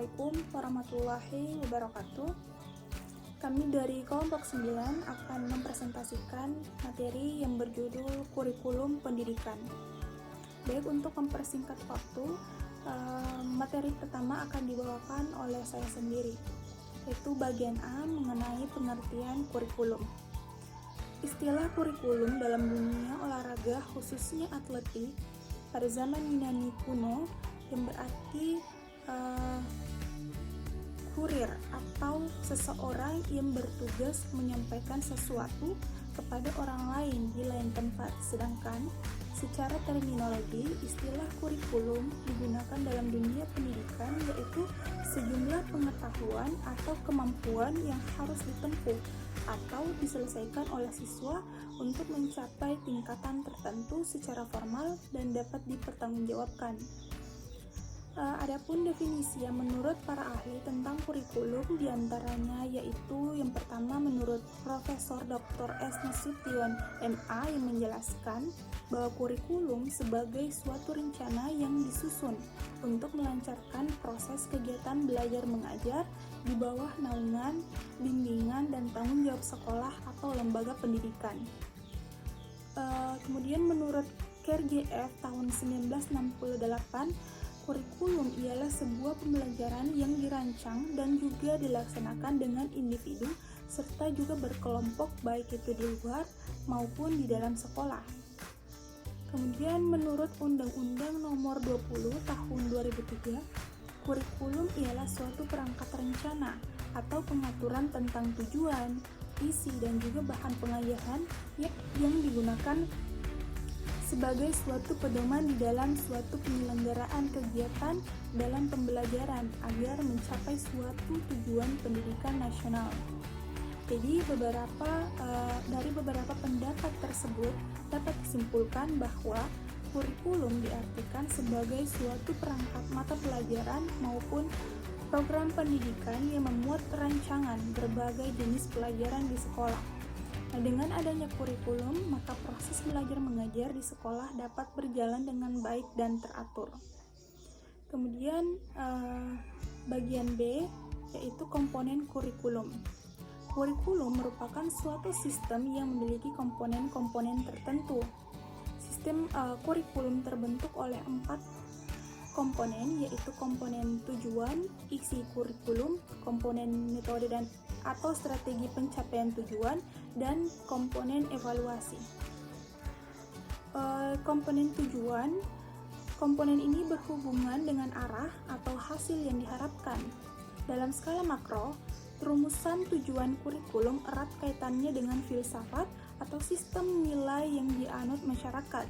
Assalamualaikum warahmatullahi wabarakatuh. Kami dari kelompok 9 akan mempresentasikan materi yang berjudul kurikulum pendidikan. Baik, untuk mempersingkat waktu, materi pertama akan dibawakan oleh saya sendiri, yaitu bagian A mengenai pengertian kurikulum. Istilah kurikulum dalam dunia olahraga, khususnya atletik, pada zaman Yunani kuno yang berarti kurir atau seseorang yang bertugas menyampaikan sesuatu kepada orang lain di lain tempat. Sedangkan secara terminologi, istilah kurikulum digunakan dalam dunia pendidikan, yaitu sejumlah pengetahuan atau kemampuan yang harus ditempuh atau diselesaikan oleh siswa untuk mencapai tingkatan tertentu secara formal dan dapat dipertanggungjawabkan. Adapun definisi yang menurut para ahli tentang kurikulum diantaranya yaitu yang pertama menurut Profesor Dr. S. Nasution MA yang menjelaskan bahwa kurikulum sebagai suatu rencana yang disusun untuk melancarkan proses kegiatan belajar mengajar di bawah naungan, bimbingan, dan tanggung jawab sekolah atau lembaga pendidikan. Kemudian menurut KRJF tahun 1968, kurikulum ialah sebuah pembelajaran yang dirancang dan juga dilaksanakan dengan individu serta juga berkelompok baik itu di luar maupun di dalam sekolah. Kemudian menurut Undang-Undang Nomor 20 Tahun 2003, kurikulum ialah suatu perangkat rencana atau pengaturan tentang tujuan, isi, dan juga bahan pengajaran yang digunakan sebagai suatu pedoman di dalam suatu penyelenggaraan kegiatan dalam pembelajaran agar mencapai suatu tujuan pendidikan nasional. Jadi dari beberapa pendapat tersebut dapat disimpulkan bahwa kurikulum diartikan sebagai suatu perangkat mata pelajaran maupun program pendidikan yang memuat rancangan berbagai jenis pelajaran di sekolah. Nah, dengan adanya kurikulum, maka proses belajar mengajar di sekolah dapat berjalan dengan baik dan teratur. Kemudian bagian B yaitu komponen kurikulum. Kurikulum merupakan suatu sistem yang memiliki komponen-komponen tertentu. Sistem kurikulum terbentuk oleh 4 komponen, yaitu komponen tujuan, isi kurikulum, komponen metode dan atau strategi pencapaian tujuan, dan komponen evaluasi. Komponen tujuan, komponen ini berhubungan dengan arah atau hasil yang diharapkan. Dalam skala makro, rumusan tujuan kurikulum erat kaitannya dengan filsafat atau sistem nilai yang dianut masyarakat.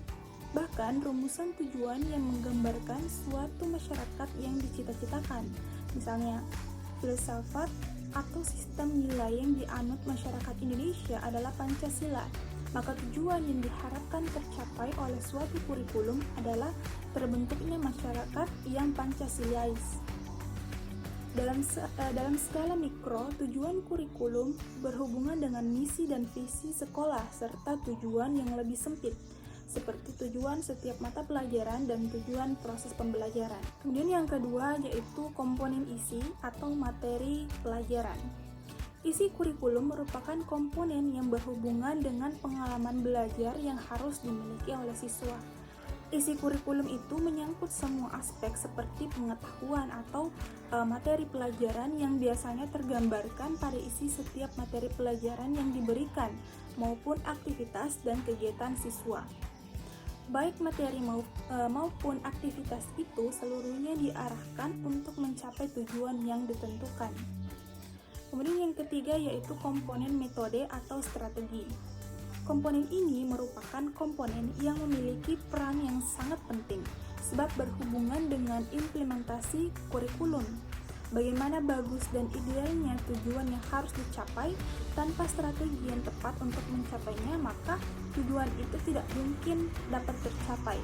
Bahkan rumusan tujuan yang menggambarkan suatu masyarakat yang dicita-citakan. Misalnya, filsafat atau sistem nilai yang dianut masyarakat Indonesia adalah Pancasila. Maka tujuan yang diharapkan tercapai oleh suatu kurikulum adalah terbentuknya masyarakat yang Pancasilais. Dalam skala mikro, tujuan kurikulum berhubungan dengan misi dan visi sekolah serta tujuan yang lebih sempit, seperti tujuan setiap mata pelajaran dan tujuan proses pembelajaran. Kemudian yang kedua yaitu komponen isi atau materi pelajaran. Isi kurikulum merupakan komponen yang berhubungan dengan pengalaman belajar yang harus dimiliki oleh siswa. Isi kurikulum itu menyangkut semua aspek seperti pengetahuan atau materi pelajaran yang biasanya tergambarkan pada isi setiap materi pelajaran yang diberikan maupun aktivitas dan kegiatan siswa. Baik materi maupun aktivitas itu seluruhnya diarahkan untuk mencapai tujuan yang ditentukan. Kemudian yang ketiga yaitu komponen metode atau strategi. Komponen ini merupakan komponen yang memiliki peran yang sangat penting sebab berhubungan dengan implementasi kurikulum. Bagaimana bagus dan idealnya tujuan yang harus dicapai, tanpa strategi yang tepat untuk mencapainya, maka tujuan itu tidak mungkin dapat tercapai.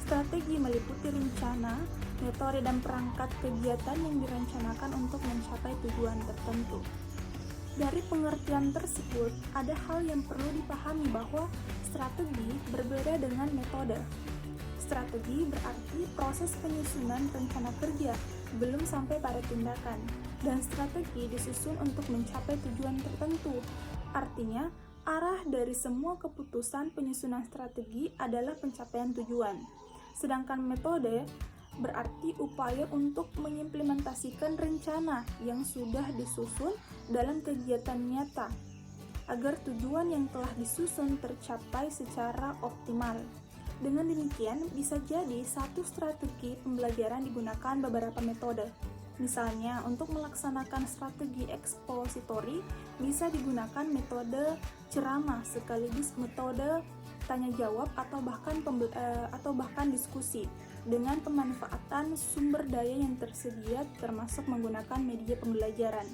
Strategi meliputi rencana, metode dan perangkat kegiatan yang direncanakan untuk mencapai tujuan tertentu. Dari pengertian tersebut, ada hal yang perlu dipahami bahwa strategi berbeda dengan metode. Strategi berarti proses penyusunan rencana kerja sebelum sampai pada tindakan, dan strategi disusun untuk mencapai tujuan tertentu. Artinya, arah dari semua keputusan penyusunan strategi adalah pencapaian tujuan. Sedangkan metode berarti upaya untuk mengimplementasikan rencana yang sudah disusun dalam kegiatan nyata, agar tujuan yang telah disusun tercapai secara optimal. Dengan demikian, bisa jadi satu strategi pembelajaran digunakan beberapa metode. Misalnya, untuk melaksanakan strategi ekspositori, bisa digunakan metode ceramah sekaligus metode tanya jawab atau bahkan diskusi dengan pemanfaatan sumber daya yang tersedia termasuk menggunakan media pembelajaran.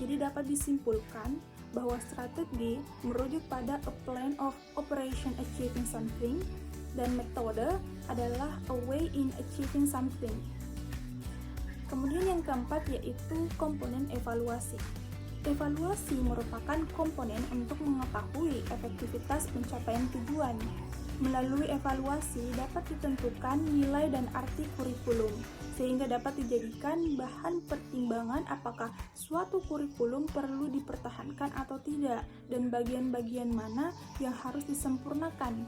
Jadi dapat disimpulkan bahwa strategi merujuk pada a plan of operation achieving something, dan metode adalah a way in achieving something. Kemudian yang keempat yaitu komponen evaluasi. Evaluasi merupakan komponen untuk mengetahui efektivitas pencapaian tujuan. Melalui evaluasi dapat ditentukan nilai dan arti kurikulum, sehingga dapat dijadikan bahan pertimbangan apakah suatu kurikulum perlu dipertahankan atau tidak, dan bagian-bagian mana yang harus disempurnakan.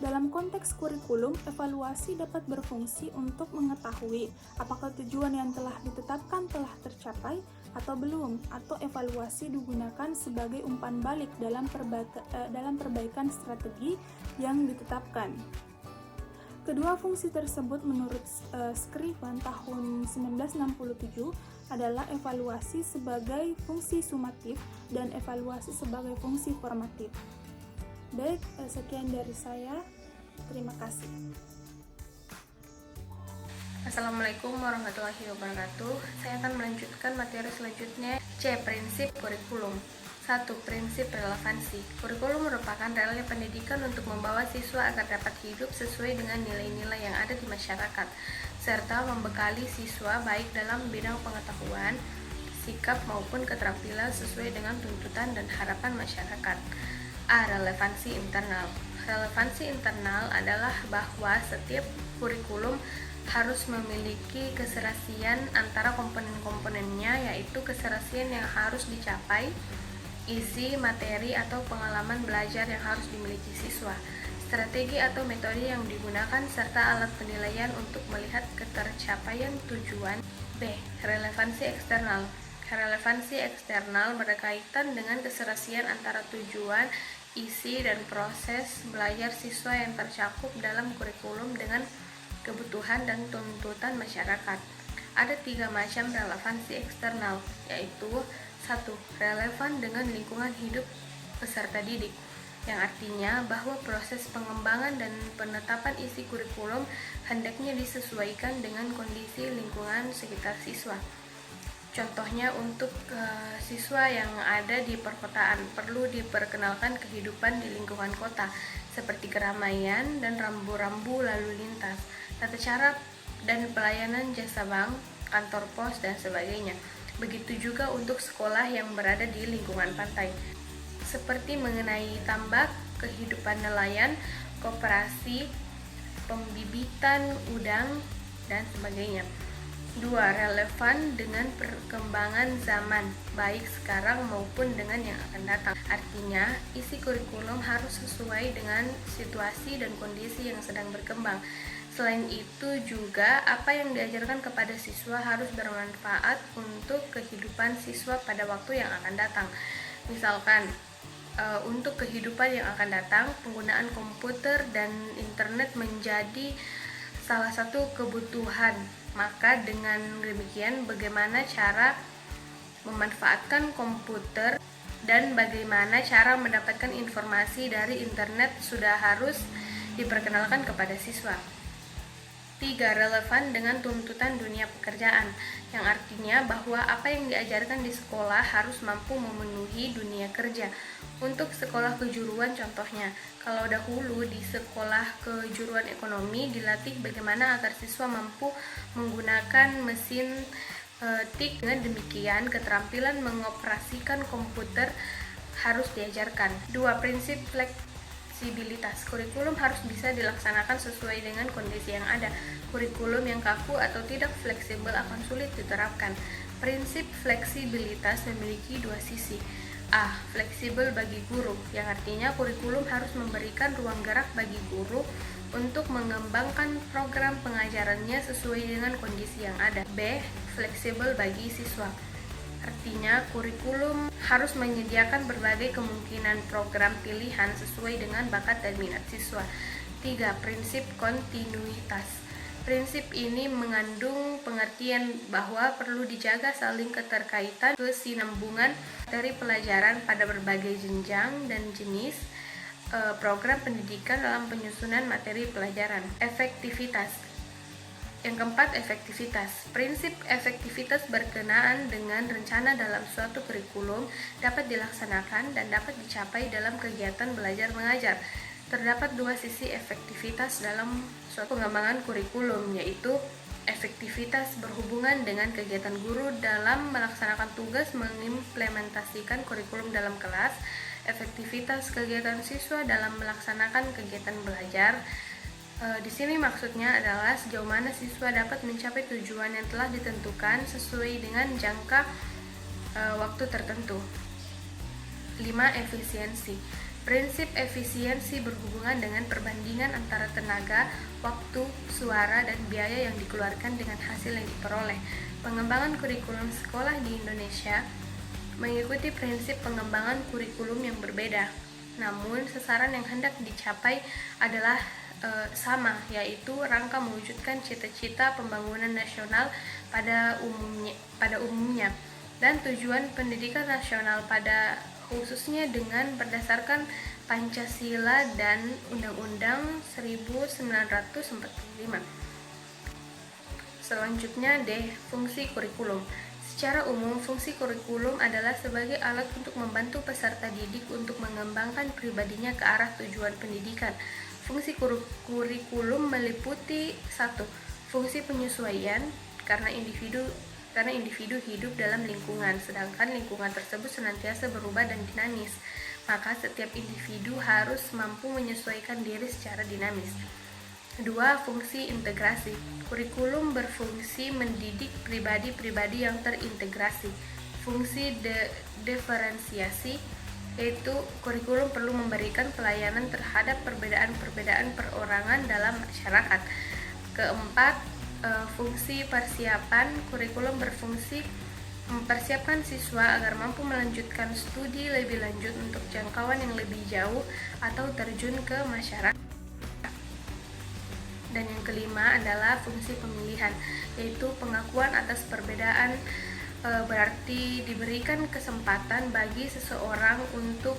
Dalam konteks kurikulum, evaluasi dapat berfungsi untuk mengetahui apakah tujuan yang telah ditetapkan telah tercapai atau belum, atau evaluasi digunakan sebagai umpan balik dalam perbaikan strategi yang ditetapkan. Kedua fungsi tersebut menurut Scriven tahun 1967 adalah evaluasi sebagai fungsi sumatif dan evaluasi sebagai fungsi formatif. Baik, sekian dari saya. Terima kasih. Assalamualaikum warahmatullahi wabarakatuh. Saya akan melanjutkan materi selanjutnya. C. Prinsip kurikulum. 1. Prinsip relevansi. Kurikulum merupakan rel pendidikan untuk membawa siswa agar dapat hidup sesuai dengan nilai-nilai yang ada di masyarakat, serta membekali siswa baik dalam bidang pengetahuan, sikap maupun keterampilan sesuai dengan tuntutan dan harapan masyarakat. A. Relevansi internal. Relevansi internal adalah bahwa setiap kurikulum harus memiliki keserasian antara komponen-komponennya, yaitu keserasian yang harus dicapai, isi, materi, atau pengalaman belajar yang harus dimiliki siswa, strategi atau metode yang digunakan, serta alat penilaian untuk melihat ketercapaian tujuan. B. Relevansi eksternal. Relevansi eksternal berkaitan dengan keserasian antara tujuan, isi, dan proses belajar siswa yang tercakup dalam kurikulum dengan kebutuhan dan tuntutan masyarakat. Ada 3 macam relevansi eksternal, yaitu 1. Relevan dengan lingkungan hidup peserta didik, yang artinya bahwa proses pengembangan dan penetapan isi kurikulum hendaknya disesuaikan dengan kondisi lingkungan sekitar siswa. Contohnya, untuk siswa yang ada di perkotaan, perlu diperkenalkan kehidupan di lingkungan kota, seperti keramaian dan rambu-rambu lalu lintas, tata cara dan pelayanan jasa bank, kantor pos, dan sebagainya. Begitu juga untuk sekolah yang berada di lingkungan pantai, seperti mengenai tambak, kehidupan nelayan, koperasi, pembibitan udang, dan sebagainya. 2. Relevan dengan perkembangan zaman, baik sekarang maupun dengan yang akan datang. Artinya, isi kurikulum harus sesuai dengan situasi dan kondisi yang sedang berkembang. Selain itu juga, apa yang diajarkan kepada siswa harus bermanfaat untuk kehidupan siswa pada waktu yang akan datang. Misalkan, untuk kehidupan yang akan datang, penggunaan komputer dan internet menjadi salah satu kebutuhan. Maka dengan demikian, bagaimana cara memanfaatkan komputer dan bagaimana cara mendapatkan informasi dari internet sudah harus diperkenalkan kepada siswa. 3. Relevan dengan tuntutan dunia pekerjaan, yang artinya bahwa apa yang diajarkan di sekolah harus mampu memenuhi dunia kerja. Untuk sekolah kejuruan contohnya, kalau dahulu di sekolah kejuruan ekonomi dilatih bagaimana agar siswa mampu menggunakan mesin tik. Dengan demikian, keterampilan mengoperasikan komputer harus diajarkan. 2. Prinsip fleksibilitas. Kurikulum harus bisa dilaksanakan sesuai dengan kondisi yang ada. Kurikulum yang kaku atau tidak fleksibel akan sulit diterapkan. Prinsip fleksibilitas memiliki dua sisi. A. Fleksibel bagi guru, yang artinya kurikulum harus memberikan ruang gerak bagi guru untuk mengembangkan program pengajarannya sesuai dengan kondisi yang ada. B. Fleksibel bagi siswa, artinya kurikulum harus menyediakan berbagai kemungkinan program pilihan sesuai dengan bakat dan minat siswa. 3. Prinsip kontinuitas. Prinsip ini mengandung pengertian bahwa perlu dijaga saling keterkaitan kesinambungan dari pelajaran pada berbagai jenjang dan jenis program pendidikan dalam penyusunan materi pelajaran. Efektivitas. Yang keempat, efektivitas. Prinsip efektivitas berkenaan dengan rencana dalam suatu kurikulum dapat dilaksanakan dan dapat dicapai dalam kegiatan belajar mengajar. Terdapat dua sisi efektivitas dalam suatu pengembangan kurikulum, yaitu efektivitas berhubungan dengan kegiatan guru dalam melaksanakan tugas mengimplementasikan kurikulum dalam kelas, efektivitas kegiatan siswa dalam melaksanakan kegiatan belajar. Di sini maksudnya adalah sejauh mana siswa dapat mencapai tujuan yang telah ditentukan sesuai dengan jangka waktu tertentu. 5. Efisiensi. Prinsip efisiensi berhubungan dengan perbandingan antara tenaga, waktu, suara, dan biaya yang dikeluarkan dengan hasil yang diperoleh. Pengembangan kurikulum sekolah di Indonesia mengikuti prinsip pengembangan kurikulum yang berbeda. Namun, sasaran yang hendak dicapai adalah sama, yaitu rangka mewujudkan cita-cita pembangunan nasional pada umumnya dan tujuan pendidikan nasional pada khususnya dengan berdasarkan Pancasila dan Undang-Undang 1945. Selanjutnya D. Fungsi kurikulum. Secara umum, fungsi kurikulum adalah sebagai alat untuk membantu peserta didik untuk mengembangkan pribadinya ke arah tujuan pendidikan. Fungsi kurikulum meliputi 1. Fungsi penyesuaian, karena individu hidup dalam lingkungan, sedangkan lingkungan tersebut senantiasa berubah dan dinamis. Maka setiap individu harus mampu menyesuaikan diri secara dinamis. 2. Fungsi integrasi. Kurikulum berfungsi mendidik pribadi-pribadi yang terintegrasi. Fungsi diferensiasi, yaitu kurikulum perlu memberikan pelayanan terhadap perbedaan-perbedaan perorangan dalam masyarakat. Keempat, fungsi persiapan. Kurikulum berfungsi mempersiapkan siswa agar mampu melanjutkan studi lebih lanjut untuk jangkauan yang lebih jauh atau terjun ke masyarakat. Dan yang kelima adalah fungsi pemilihan, yaitu pengakuan atas perbedaan, berarti diberikan kesempatan bagi seseorang untuk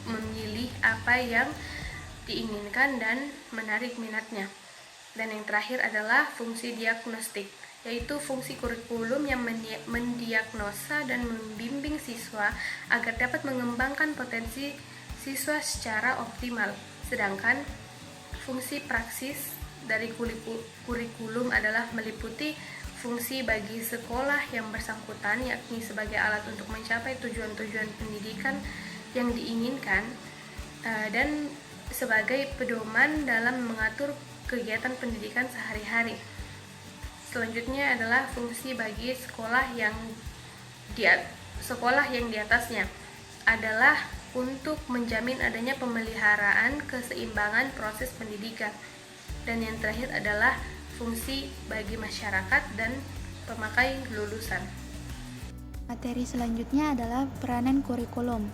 memilih apa yang diinginkan dan menarik minatnya. Dan yang terakhir adalah fungsi diagnostik, yaitu fungsi kurikulum yang mendiagnosa dan membimbing siswa agar dapat mengembangkan potensi siswa secara optimal. Sedangkan fungsi praksis dari kurikulum adalah meliputi fungsi bagi sekolah yang bersangkutan, yakni sebagai alat untuk mencapai tujuan-tujuan pendidikan yang diinginkan, dan sebagai pedoman dalam mengatur kegiatan pendidikan sehari-hari. Selanjutnya adalah fungsi bagi sekolah yang di atasnya adalah untuk menjamin adanya pemeliharaan keseimbangan proses pendidikan. Dan yang terakhir adalah fungsi bagi masyarakat dan pemakai lulusan. Materi selanjutnya adalah peranan kurikulum.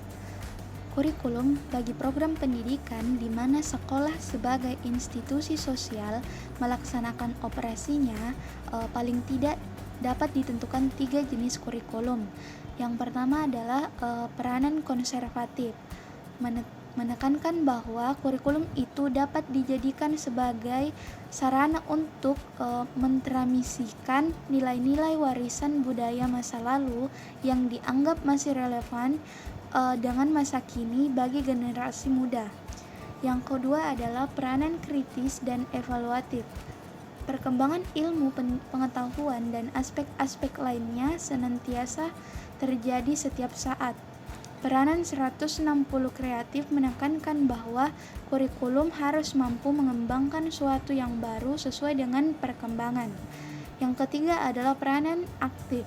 Kurikulum bagi program pendidikan di mana sekolah sebagai institusi sosial melaksanakan operasinya, paling tidak dapat ditentukan 3 jenis kurikulum. Yang pertama adalah peranan konservatif, menekankan bahwa kurikulum itu dapat dijadikan sebagai sarana untuk mentransmisikan nilai-nilai warisan budaya masa lalu yang dianggap masih relevan dengan masa kini bagi generasi muda. Yang kedua adalah peranan kritis dan evaluatif. Perkembangan ilmu pengetahuan dan aspek-aspek lainnya senantiasa terjadi setiap saat. Peranan 160 kreatif menekankan bahwa kurikulum harus mampu mengembangkan suatu yang baru sesuai dengan perkembangan. Yang ketiga adalah peranan aktif.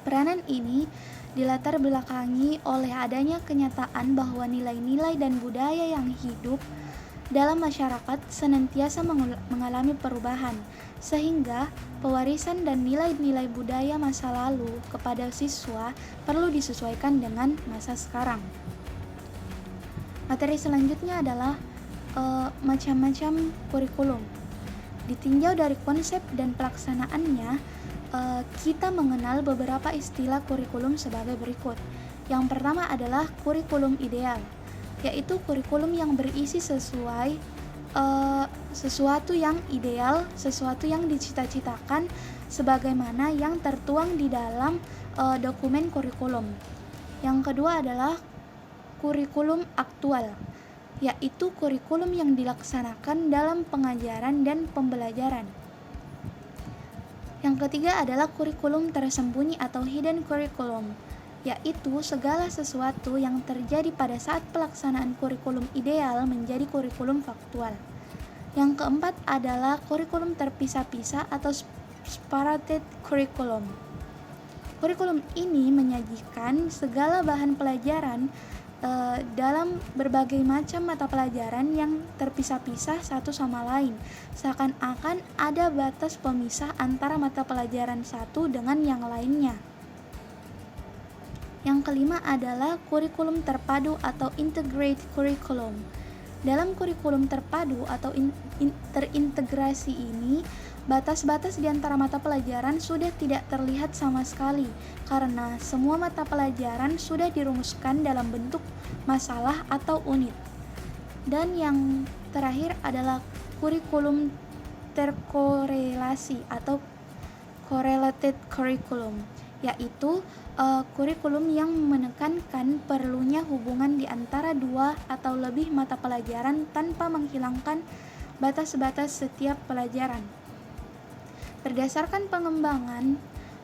Peranan ini dilatar belakangi oleh adanya kenyataan bahwa nilai-nilai dan budaya yang hidup dalam masyarakat senantiasa mengalami perubahan, sehingga pewarisan dan nilai-nilai budaya masa lalu kepada siswa perlu disesuaikan dengan masa sekarang. Materi selanjutnya adalah macam-macam kurikulum. Ditinjau dari konsep dan pelaksanaannya, kita mengenal beberapa istilah kurikulum sebagai berikut. Yang pertama adalah kurikulum ideal, yaitu kurikulum yang berisi sesuatu yang ideal, sesuatu yang dicita-citakan sebagaimana yang tertuang di dalam dokumen kurikulum. Yang kedua adalah kurikulum aktual, yaitu kurikulum yang dilaksanakan dalam pengajaran dan pembelajaran. Yang ketiga adalah kurikulum tersembunyi atau hidden curriculum, yaitu segala sesuatu yang terjadi pada saat pelaksanaan kurikulum ideal menjadi kurikulum faktual. Yang keempat adalah kurikulum terpisah-pisah atau separated curriculum. Kurikulum ini menyajikan segala bahan pelajaran dalam berbagai macam mata pelajaran yang terpisah-pisah satu sama lain, seakan-akan ada batas pemisah antara mata pelajaran satu dengan yang lainnya. Yang kelima adalah kurikulum terpadu atau integrated curriculum. Dalam kurikulum terpadu atau terintegrasi ini, batas-batas di antara mata pelajaran sudah tidak terlihat sama sekali karena semua mata pelajaran sudah dirumuskan dalam bentuk masalah atau unit. Dan yang terakhir adalah kurikulum terkorelasi atau correlated curriculum, yaitu kurikulum yang menekankan perlunya hubungan di antara dua atau lebih mata pelajaran tanpa menghilangkan batas-batas setiap pelajaran. Berdasarkan pengembangan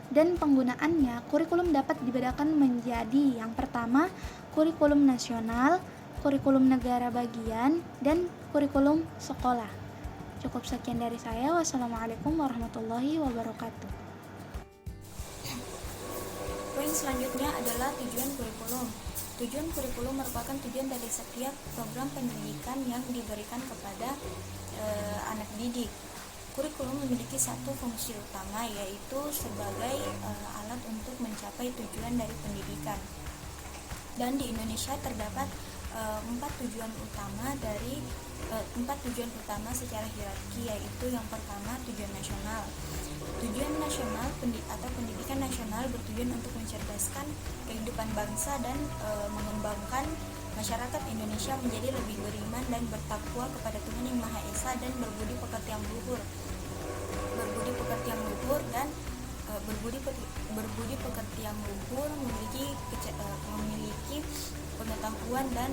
dan penggunaannya, kurikulum dapat dibedakan menjadi yang pertama, kurikulum nasional, kurikulum negara bagian, dan kurikulum sekolah. Cukup sekian dari saya. Wassalamualaikum warahmatullahi wabarakatuh. Poin selanjutnya adalah tujuan kurikulum. Tujuan kurikulum merupakan tujuan dari setiap program pendidikan yang diberikan kepada anak didik. Kurikulum memiliki satu fungsi utama, yaitu sebagai alat untuk mencapai tujuan dari pendidikan. Dan di Indonesia terdapat empat tujuan utama secara hierarki, yaitu yang pertama tujuan nasional. Tujuan nasional atau pendidikan nasional bertujuan untuk mencerdaskan kehidupan bangsa dan mengembangkan masyarakat Indonesia menjadi lebih beriman dan bertakwa kepada Tuhan Yang Maha Esa dan berbudi pekerti yang luhur. Memiliki pengetahuan dan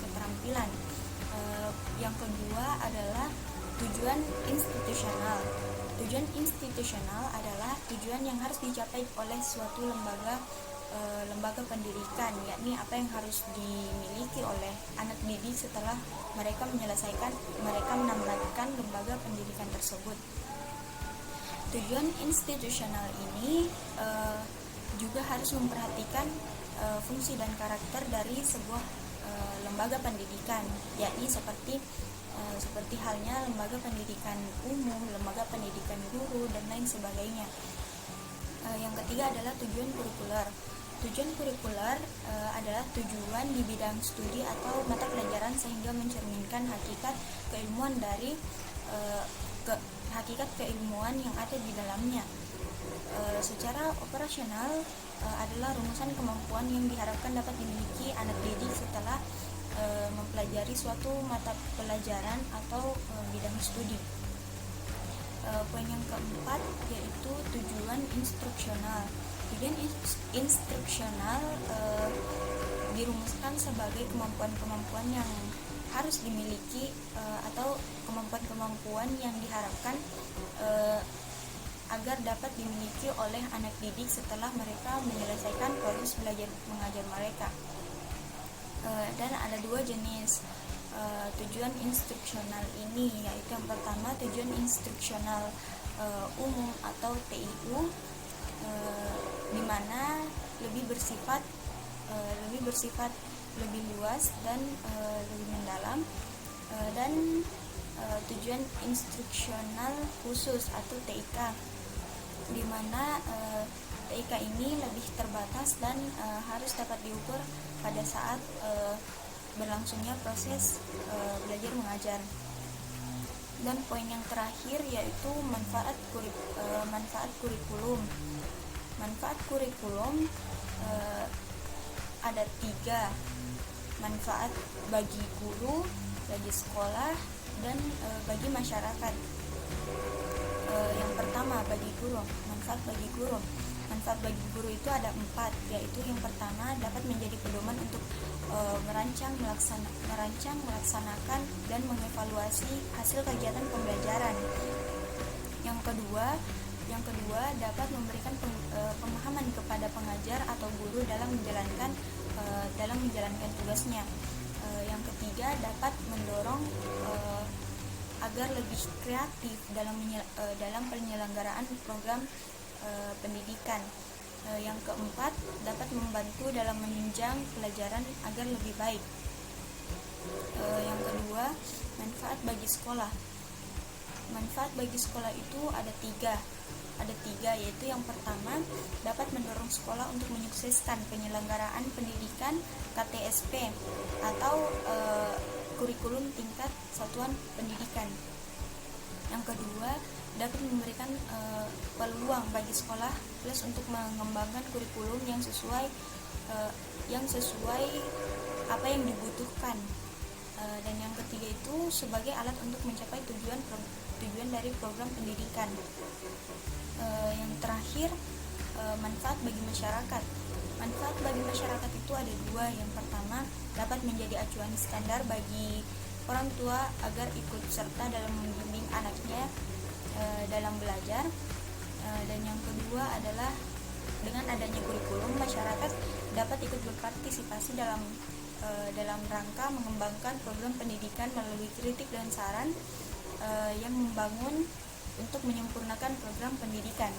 keterampilan. Yang kedua adalah tujuan institusional. Tujuan institusional adalah tujuan yang harus dicapai oleh suatu lembaga pendidikan, yakni apa yang harus dimiliki oleh anak didik setelah mereka menamatkan lembaga pendidikan tersebut. Tujuan institusional ini juga harus memperhatikan fungsi dan karakter dari sebuah lembaga pendidikan, yakni seperti halnya lembaga pendidikan umum, lembaga pendidikan guru, dan lain sebagainya. Yang ketiga adalah tujuan kurikuler. Tujuan kurikuler adalah tujuan di bidang studi atau mata pelajaran sehingga mencerminkan hakikat keilmuan yang ada di dalamnya. Secara operasional adalah rumusan kemampuan yang diharapkan dapat dimiliki anak didik setelah mempelajari suatu mata pelajaran atau bidang studi. Poin yang keempat yaitu tujuan instruksional. Tujuan instruksional dirumuskan sebagai kemampuan-kemampuan yang harus dimiliki atau kemampuan-kemampuan yang diharapkan agar dapat dimiliki oleh anak didik setelah mereka menyelesaikan proses belajar mengajar mereka. Dan ada dua jenis tujuan instruksional ini, yaitu yang pertama tujuan instruksional umum atau TIU, di mana lebih bersifat lebih luas dan lebih mendalam, dan tujuan instruksional khusus atau TIK, di mana TIK ini lebih terbatas dan harus dapat diukur pada saat berlangsungnya proses belajar mengajar. Dan poin yang terakhir yaitu manfaat kurikulum. Manfaat kurikulum ada 3 manfaat: bagi guru, bagi sekolah, dan bagi masyarakat. Yang pertama, bagi guru. Manfaat bagi guru. Manfaat bagi guru itu ada 4, yaitu yang pertama dapat menjadi pedoman untuk merancang, melaksanakan, dan mengevaluasi hasil kegiatan pembelajaran. Yang kedua dapat memberikan pemahaman kepada pengajar atau guru dalam menjalankan tugasnya. Yang ketiga dapat mendorong agar lebih kreatif dalam penyelenggaraan program pendidikan. Yang keempat dapat membantu dalam menunjang pelajaran agar lebih baik. Yang kedua, manfaat bagi sekolah. Manfaat bagi sekolah itu ada tiga, yaitu yang pertama dapat mendorong sekolah untuk menyukseskan penyelenggaraan pendidikan KTSP atau kurikulum tingkat satuan pendidikan. Yang kedua, dapat memberikan peluang bagi sekolah plus untuk mengembangkan kurikulum yang sesuai apa yang dibutuhkan. Dan yang ketiga itu sebagai alat untuk mencapai tujuan dari program pendidikan. Yang terakhir, manfaat bagi masyarakat. Manfaat bagi masyarakat itu ada 2. Yang pertama, dapat menjadi acuan standar bagi orang tua agar ikut serta dalam membimbing anaknya dalam belajar. Dan yang kedua adalah dengan adanya kurikulum, masyarakat dapat ikut berpartisipasi dalam rangka mengembangkan program pendidikan melalui kritik dan saran yang membangun untuk menyempurnakan program pendidikan.